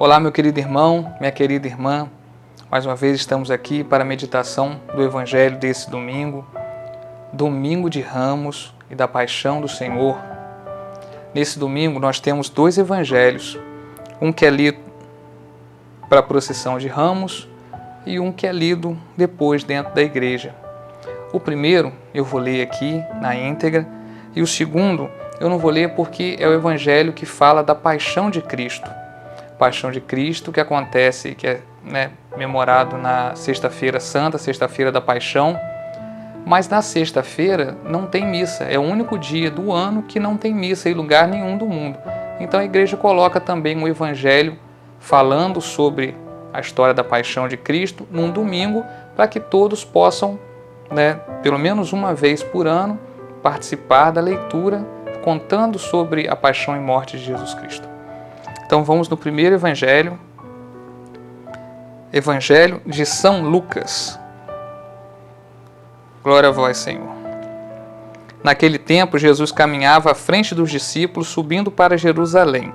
Olá, meu querido irmão, minha querida irmã. Mais uma vez estamos aqui para a meditação do Evangelho desse domingo, Domingo de Ramos e da Paixão do Senhor. Nesse domingo nós temos dois evangelhos, um que é lido para a procissão de Ramos e um que é lido depois dentro da igreja. O primeiro eu vou ler aqui na íntegra e o segundo eu não vou ler porque é o evangelho que fala da Paixão de Cristo. Paixão de Cristo que acontece, que é memorado na Sexta-feira Santa, Sexta-feira da Paixão, mas na sexta-feira não tem missa, é o único dia do ano que não tem missa em lugar nenhum do mundo. Então a igreja coloca também um evangelho falando sobre a história da Paixão de Cristo num domingo para que todos possam, pelo menos uma vez por ano, participar da leitura contando sobre a paixão e morte de Jesus Cristo. Então vamos no primeiro evangelho, Evangelho de São Lucas. Glória a vós, Senhor. Naquele tempo, Jesus caminhava à frente dos discípulos, subindo para Jerusalém,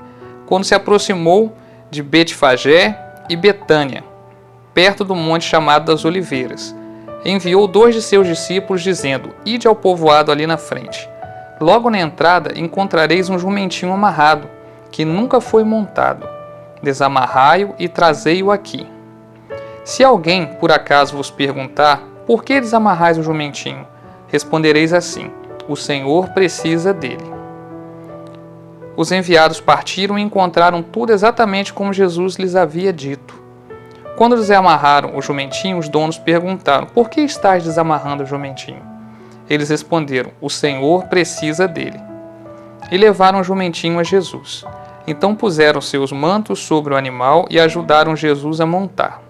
quando se aproximou de Betfagé e Betânia, perto do monte chamado das Oliveiras. Enviou 2 de seus discípulos, dizendo: Ide ao povoado ali na frente. Logo na entrada encontrareis um jumentinho amarrado, que nunca foi montado. Desamarrai-o e trazei-o aqui. Se alguém, por acaso, vos perguntar: Por que desamarrais o jumentinho? Respondereis assim: O Senhor precisa dele. Os enviados partiram e encontraram tudo exatamente como Jesus lhes havia dito. Quando desamarraram o jumentinho, os donos perguntaram: Por que estáis desamarrando o jumentinho? Eles responderam: O Senhor precisa dele. E levaram o jumentinho a Jesus. Então puseram seus mantos sobre o animal e ajudaram Jesus a montar.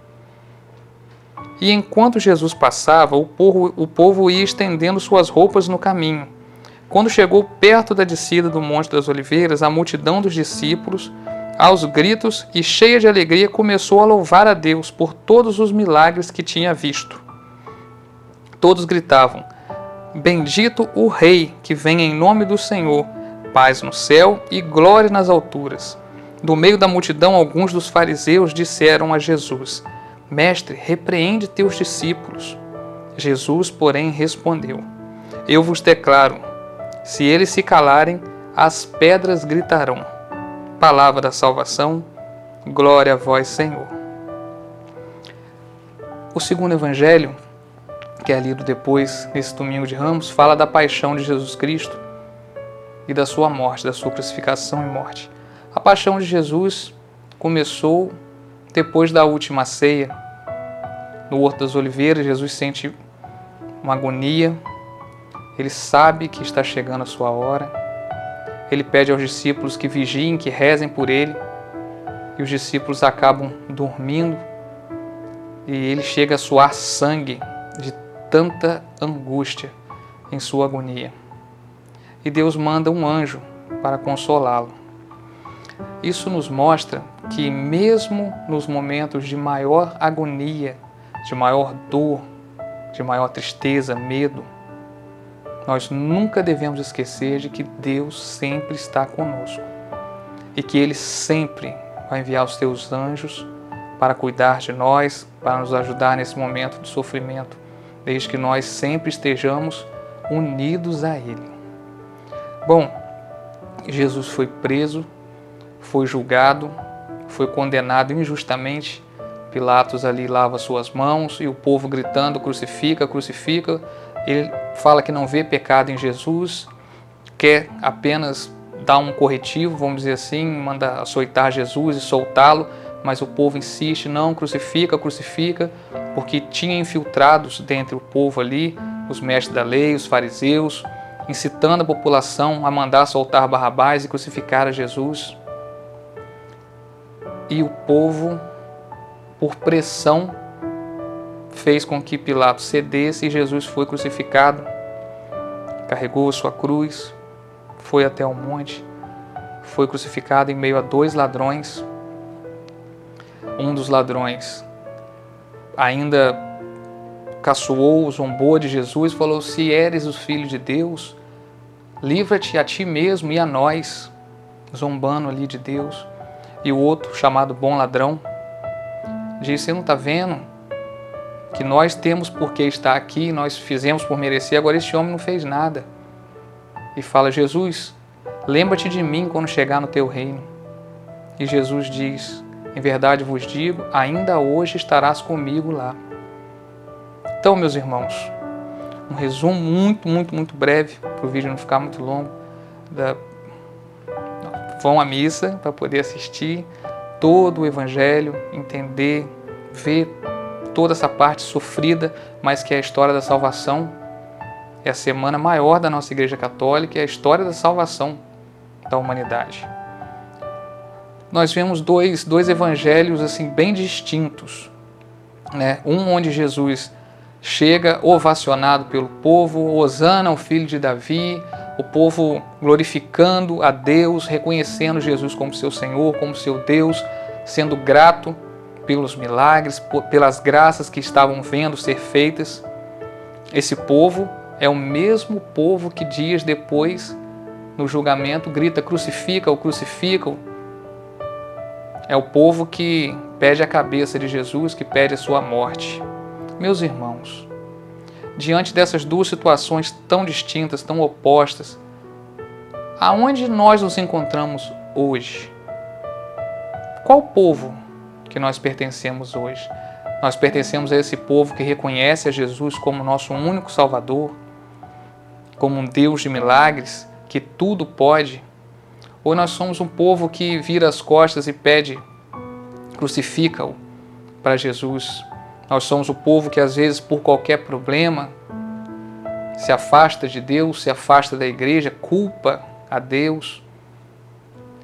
E enquanto Jesus passava, o povo ia estendendo suas roupas no caminho. Quando chegou perto da descida do Monte das Oliveiras, a multidão dos discípulos, aos gritos e cheia de alegria, começou a louvar a Deus por todos os milagres que tinha visto. Todos gritavam: Bendito o Rei que vem em nome do Senhor, paz no céu e glória nas alturas. Do meio da multidão, alguns dos fariseus disseram a Jesus: Mestre, repreende teus discípulos. Jesus, porém, respondeu: Eu vos declaro, se eles se calarem, as pedras gritarão. Palavra da salvação, glória a vós, Senhor. O segundo evangelho, que é lido depois, nesse domingo de Ramos, fala da paixão de Jesus Cristo e da sua morte, da sua crucificação e morte. A paixão de Jesus começou depois da última ceia. No Horto das Oliveiras, Jesus sente uma agonia, ele sabe que está chegando a sua hora, ele pede aos discípulos que vigiem, que rezem por ele, e os discípulos acabam dormindo, e ele chega a suar sangue de tanta angústia em sua agonia. E Deus manda um anjo para consolá-lo. Isso nos mostra que mesmo nos momentos de maior agonia, de maior dor, de maior tristeza, medo, nós nunca devemos esquecer de que Deus sempre está conosco e que Ele sempre vai enviar os seus anjos para cuidar de nós, para nos ajudar nesse momento de sofrimento, desde que nós sempre estejamos unidos a Ele. Bom, Jesus foi preso, foi julgado, foi condenado injustamente. Pilatos ali lava suas mãos e o povo gritando: crucifica, crucifica. Ele fala que não vê pecado em Jesus, quer apenas dar um corretivo, vamos dizer assim, manda açoitar Jesus e soltá-lo, mas o povo insiste: não, crucifica, crucifica, porque tinha infiltrados dentre o povo ali, os mestres da lei, os fariseus, incitando a população a mandar soltar Barrabás e crucificar a Jesus. E o povo, por pressão, fez com que Pilatos cedesse e Jesus foi crucificado. Carregou sua cruz, foi até o monte, foi crucificado em meio a 2 ladrões. Um dos ladrões ainda caçoou, zombou de Jesus e falou: se eres o Filho de Deus, livra-te a ti mesmo e a nós, zombando ali de Deus. E o outro, chamado bom ladrão, diz: você não está vendo que nós temos por que estar aqui, nós fizemos por merecer, agora este homem não fez nada. E fala: Jesus, lembra-te de mim quando chegar no teu reino. E Jesus diz: em verdade vos digo, ainda hoje estarás comigo lá. Então, meus irmãos, um resumo muito breve, para o vídeo não ficar muito longo. Vão à missa para poder assistir todo o Evangelho, entender, ver toda essa parte sofrida, mas que é a história da salvação. É a semana maior da nossa Igreja Católica, é a história da salvação da humanidade. Nós vemos dois evangelhos assim bem distintos, né? Um onde Jesus chega ovacionado pelo povo, hosana ao filho de Davi, o povo glorificando a Deus, reconhecendo Jesus como seu Senhor, como seu Deus, sendo grato pelos milagres, pelas graças que estavam vendo ser feitas. Esse povo é o mesmo povo que dias depois, no julgamento, grita: crucifica-o, crucifica-o. É o povo que pede a cabeça de Jesus, que pede a sua morte. Meus irmãos, diante dessas duas situações tão distintas, tão opostas, aonde nós nos encontramos hoje? Qual povo que nós pertencemos hoje? Nós pertencemos a esse povo que reconhece a Jesus como nosso único Salvador, como um Deus de milagres, que tudo pode? Ou nós somos um povo que vira as costas e pede: crucifica-o, para Jesus? Nós somos o povo que às vezes por qualquer problema se afasta de Deus, se afasta da igreja, culpa a Deus,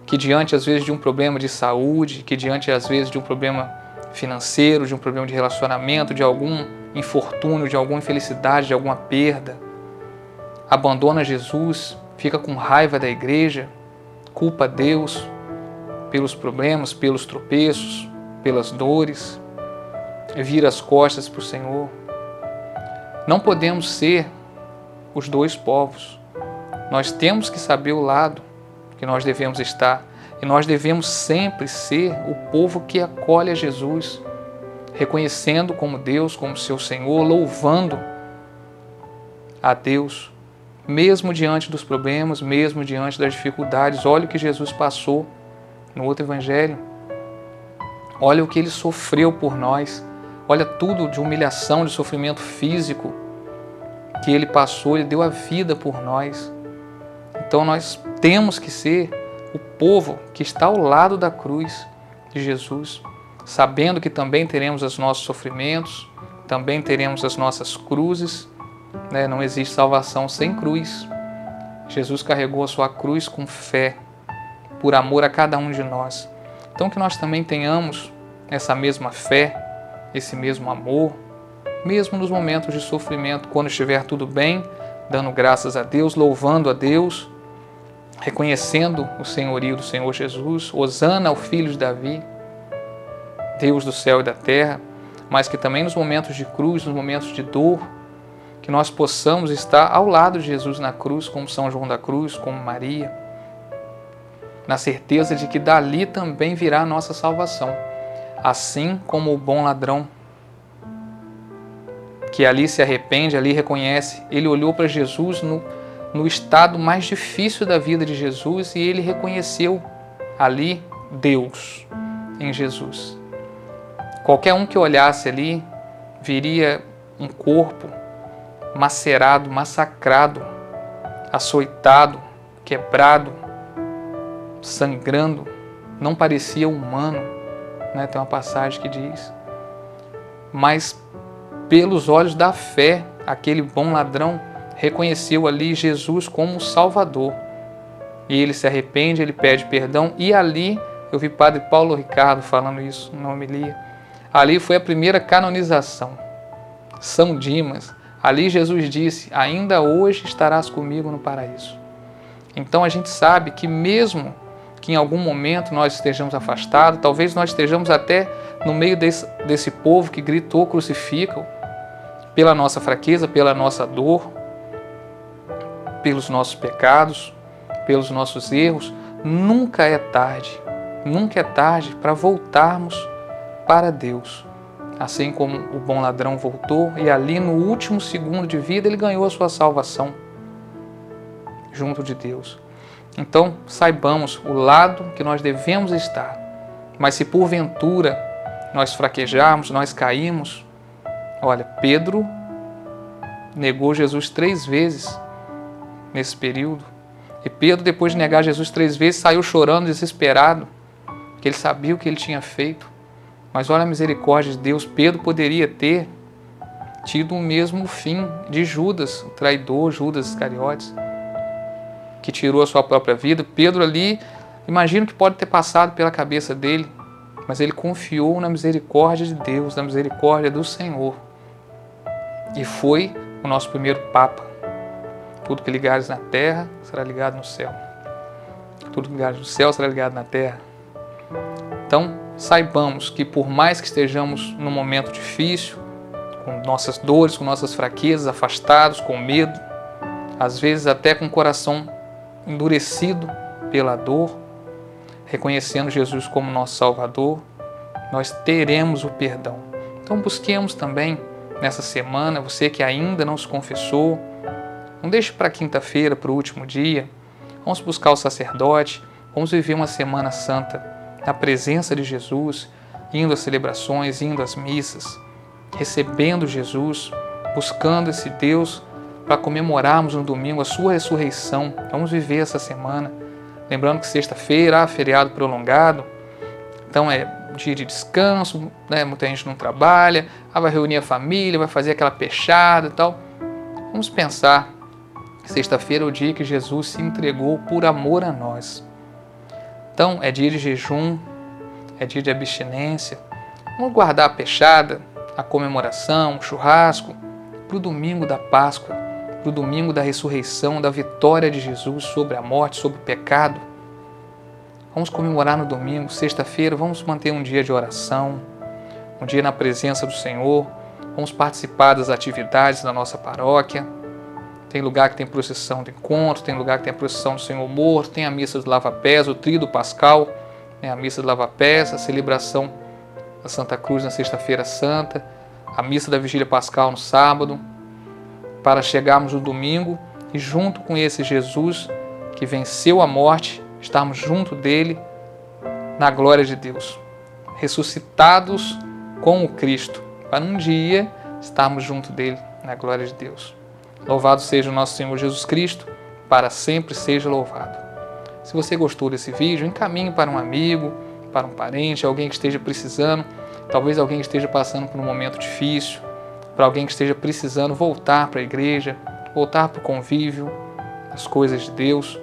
que diante às vezes de um problema de saúde, que diante às vezes de um problema financeiro, de um problema de relacionamento, de algum infortúnio, de alguma infelicidade, de alguma perda, abandona Jesus, fica com raiva da igreja, culpa a Deus pelos problemas, pelos tropeços, pelas dores, vira as costas para o Senhor. Não podemos ser os dois povos. Nós temos que saber o lado que nós devemos estar, e nós devemos sempre ser o povo que acolhe a Jesus, reconhecendo como Deus, como seu Senhor, louvando a Deus, mesmo diante dos problemas, mesmo diante das dificuldades. Olha o que Jesus passou no outro evangelho. Olha o que ele sofreu por nós. Olha tudo de humilhação, de sofrimento físico que ele passou. Ele deu a vida por nós. Então nós temos que ser o povo que está ao lado da cruz de Jesus, sabendo que também teremos os nossos sofrimentos, também teremos as nossas cruzes, né? Não existe salvação sem cruz. Jesus carregou a sua cruz com fé, por amor a cada um de nós. Então que nós também tenhamos essa mesma fé, esse mesmo amor, mesmo nos momentos de sofrimento, quando estiver tudo bem, dando graças a Deus, louvando a Deus, reconhecendo o senhorio do Senhor Jesus, hosana ao filho de Davi, Deus do céu e da terra, mas que também nos momentos de cruz, nos momentos de dor, que nós possamos estar ao lado de Jesus na cruz, como São João da Cruz, como Maria, na certeza de que dali também virá a nossa salvação, assim como o bom ladrão, que ali se arrepende, ali reconhece. Ele olhou para Jesus no estado mais difícil da vida de Jesus e ele reconheceu ali Deus em Jesus. Qualquer um que olhasse ali viria um corpo macerado, massacrado, açoitado, quebrado, sangrando, não parecia humano, né? Tem uma passagem que diz, mas pelos olhos da fé, aquele bom ladrão reconheceu ali Jesus como Salvador. E ele se arrepende, ele pede perdão. E ali, eu vi Padre Paulo Ricardo falando isso na homilia, ali foi a primeira canonização. São Dimas, ali Jesus disse: ainda hoje estarás comigo no paraíso. Então a gente sabe que mesmo que em algum momento nós estejamos afastados, talvez nós estejamos até no meio desse povo que gritou crucifica-o, pela nossa fraqueza, pela nossa dor, pelos nossos pecados, pelos nossos erros, nunca é tarde Nunca é tarde para voltarmos para Deus. Assim como o bom ladrão voltou e ali no último segundo de vida ele ganhou a sua salvação junto de Deus. Então, saibamos o lado que nós devemos estar. Mas se porventura nós fraquejarmos, nós caímos, olha, Pedro negou Jesus 3 vezes nesse período. E Pedro, depois de negar Jesus 3 vezes, saiu chorando, desesperado, porque ele sabia o que ele tinha feito. Mas olha a misericórdia de Deus, Pedro poderia ter tido o mesmo fim de Judas, o traidor Judas Iscariotes, que tirou a sua própria vida. Pedro ali, imagino que pode ter passado pela cabeça dele, mas ele confiou na misericórdia de Deus, na misericórdia do Senhor. E foi o nosso primeiro Papa. Tudo que ligares na terra será ligado no céu. Tudo que ligares no céu será ligado na terra. Então, saibamos que por mais que estejamos num momento difícil, com nossas dores, com nossas fraquezas, afastados, com medo, às vezes até com o coração endurecido pela dor, reconhecendo Jesus como nosso Salvador, nós teremos o perdão. Então busquemos também nessa semana, você que ainda não se confessou, não deixe para quinta-feira, para o último dia, vamos buscar o sacerdote, vamos viver uma semana santa na presença de Jesus, indo às celebrações, indo às missas, recebendo Jesus, buscando esse Deus para comemorarmos no domingo a sua ressurreição. Vamos viver essa semana. Lembrando que sexta-feira há feriado prolongado, então é dia de descanso, né? Muita gente não trabalha, vai reunir a família, vai fazer aquela pechada e tal. Vamos pensar que sexta-feira é o dia que Jesus se entregou por amor a nós. Então é dia de jejum, é dia de abstinência. Vamos guardar a pechada, a comemoração, o churrasco, para o domingo da Páscoa, para o domingo da ressurreição, da vitória de Jesus sobre a morte, sobre o pecado. Vamos comemorar no domingo, sexta-feira, vamos manter um dia de oração, um dia na presença do Senhor, vamos participar das atividades da nossa paróquia. Tem lugar que tem procissão de encontro, tem lugar que tem a procissão do Senhor Morto, tem a missa do Lava-Pés, o Tríduo Pascal, a missa do Lava-Pés, a celebração da Santa Cruz na Sexta-feira Santa, a missa da Vigília Pascal no sábado, para chegarmos no domingo e junto com esse Jesus que venceu a morte, estarmos junto dele na glória de Deus, ressuscitados com o Cristo, para um dia estarmos junto dele na glória de Deus. Louvado seja o nosso Senhor Jesus Cristo, para sempre seja louvado. Se você gostou desse vídeo, encaminhe para um amigo, para um parente, alguém que esteja precisando, talvez alguém que esteja passando por um momento difícil, para alguém que esteja precisando voltar para a igreja, voltar para o convívio, as coisas de Deus.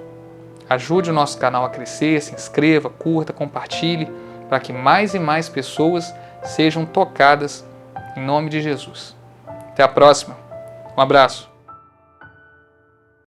Ajude o nosso canal a crescer, se inscreva, curta, compartilhe, para que mais e mais pessoas sejam tocadas em nome de Jesus. Até a próxima. Um abraço.